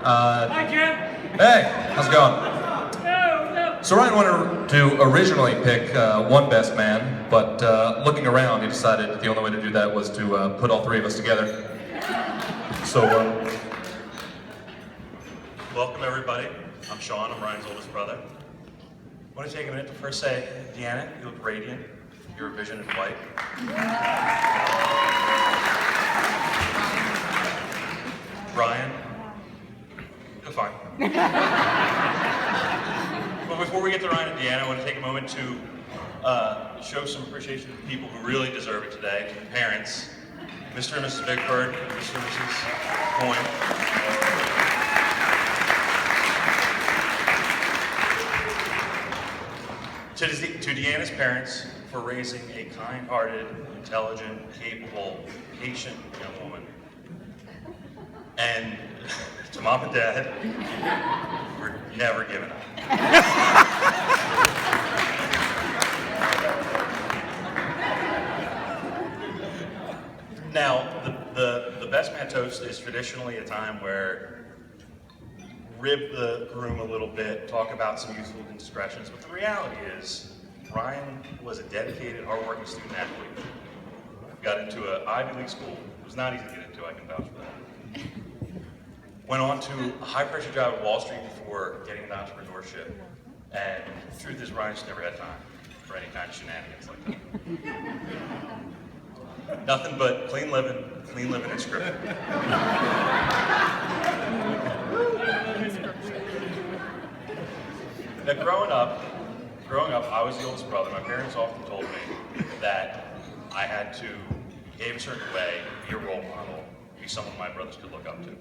Hi, Ken. Hey, how's it going? No. So Ryan wanted to originally pick one best man, but looking around, he decided the only way to do that was to put all three of us together. So, welcome everybody. I'm Sean, I'm Ryan's oldest brother. I want to take a minute to first say, Deanna, you look radiant. Your vision is white. Ryan, you look fine. But before we get to Ryan and Deanna, I want to take a moment to show some appreciation to the people who really deserve it today, to the parents, Mr. and Mrs. Bigford, Mr. and Mrs. Coyne. To Deanna's parents for raising a kind-hearted, intelligent, capable, patient young woman. And to Mom and Dad, we're never giving up. Now, the best man toast is traditionally a time where rib the groom a little bit, talk about some youthful indiscretions, but the reality is, Ryan was a dedicated, hardworking student athlete. Got into an Ivy League school. It was not easy to get into, I can vouch for that. Went on to a high-pressure job at Wall Street before getting into entrepreneurship. And the truth is, Ryan just never had time for any kind of shenanigans like that. Nothing but clean living and scripted. Now, growing up, I was the oldest brother. My parents often told me that I had to behave a certain way, be a role model, be someone my brothers could look up to.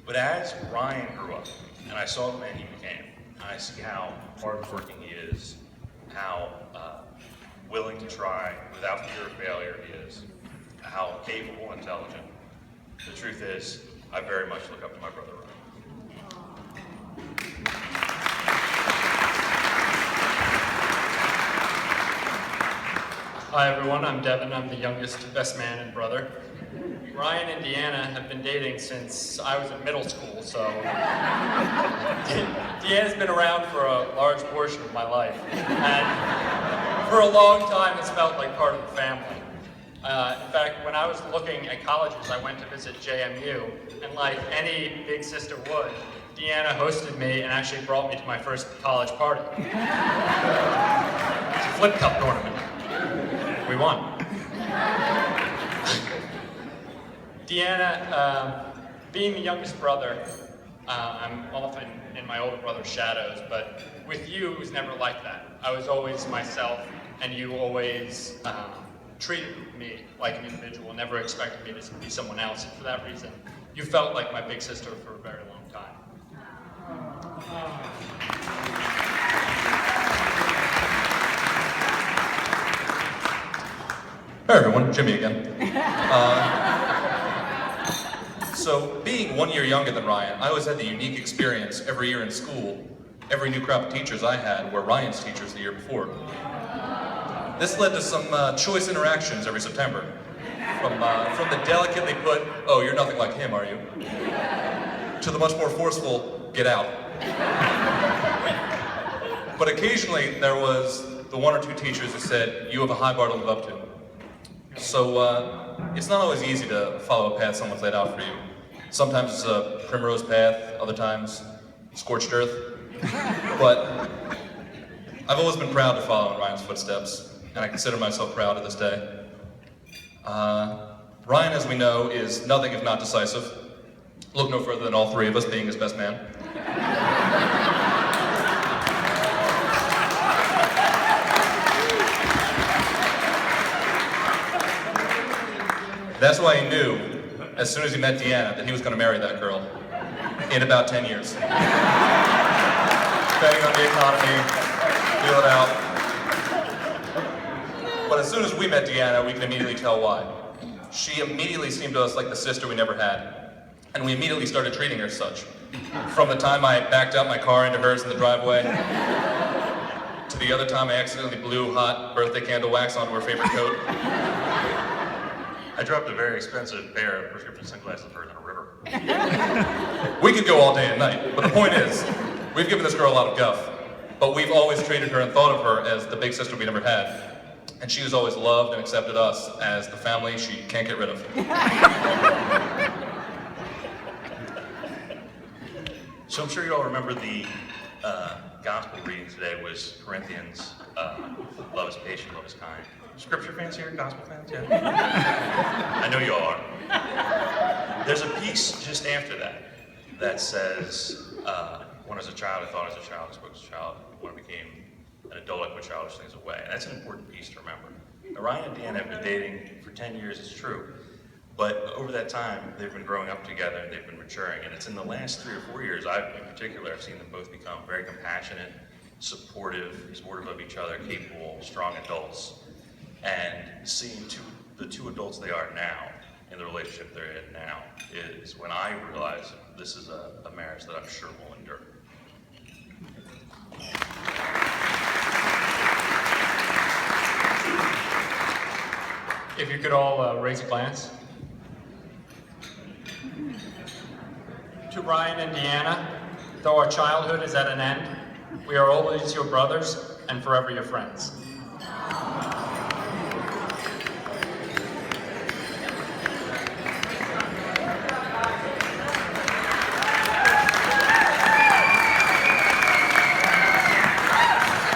But as Ryan grew up, and I saw the man he became, and I see how hardworking he is, how willing to try without fear of failure he is, how capable and intelligent. The truth is, I very much look up to my brother Ryan. Hi everyone, I'm Devin. I'm the youngest best man and brother. Ryan and Deanna have been dating since I was in middle school, so Deanna's been around for a large portion of my life. And for a long time, it's felt like part of the family. In fact, when I was looking at colleges, I went to visit JMU, and like any big sister would, Deanna hosted me and actually brought me to my first college party. It's a flip cup tournament. We won. Deanna, being the youngest brother, I'm often in my older brother's shadows, but with you, it was never like that. I was always myself, and you always treated me like an individual, never expected me to be someone else, and for that reason, you felt like my big sister for a very long time. hey everyone, Jimmy again. So, being 1 year younger than Ryan, I always had the unique experience every year in school, every new crop of teachers I had were Ryan's teachers the year before. This led to some choice interactions every September. From the delicately put, oh, you're nothing like him, are you? To the much more forceful, get out. But occasionally, there was the one or two teachers who said, you have a high bar to live up to. So, it's not always easy to follow a path someone's laid out for you. Sometimes it's a primrose path, other times scorched earth. But I've always been proud to follow in Ryan's footsteps, and I consider myself proud to this day. Ryan, as we know, is nothing if not decisive. Look no further than all three of us being his best man. That's why he knew, as soon as he met Deanna, that he was going to marry that girl in about 10 years. Depending on the economy, feel it out. But as soon as we met Deanna, we can immediately tell why. She immediately seemed to us like the sister we never had. And we immediately started treating her as such. From the time I backed up my car into hers in the driveway, to the other time I accidentally blew hot birthday candle wax onto her favorite coat. I dropped a very expensive pair of prescription sunglasses of hers in a river. We could go all day and night, but the point is, we've given this girl a lot of guff, but we've always treated her and thought of her as the big sister we never had. And she has always loved and accepted us as the family she can't get rid of. So I'm sure you all remember the gospel reading today was Corinthians, love is patient, love is kind. Scripture fans here, gospel fans, yeah? I know you all are. There's a piece just after that says, when I was a child, I thought as a child, I spoke as a child. When I became an adult, I put childish things away. And that's an important piece to remember. Now, Ryan and Deanna have been dating for 10 years, it's true. But over that time, they've been growing up together and they've been maturing. And it's in the last 3 or 4 years, in particular, I've seen them both become very compassionate, supportive of each other, capable, strong adults. And seeing the two adults they are now, in the relationship they're in now, is when I realize this is a marriage that I'm sure will endure. If you could all raise a glance. To Ryan and Deanna, though our childhood is at an end, we are always your brothers and forever your friends.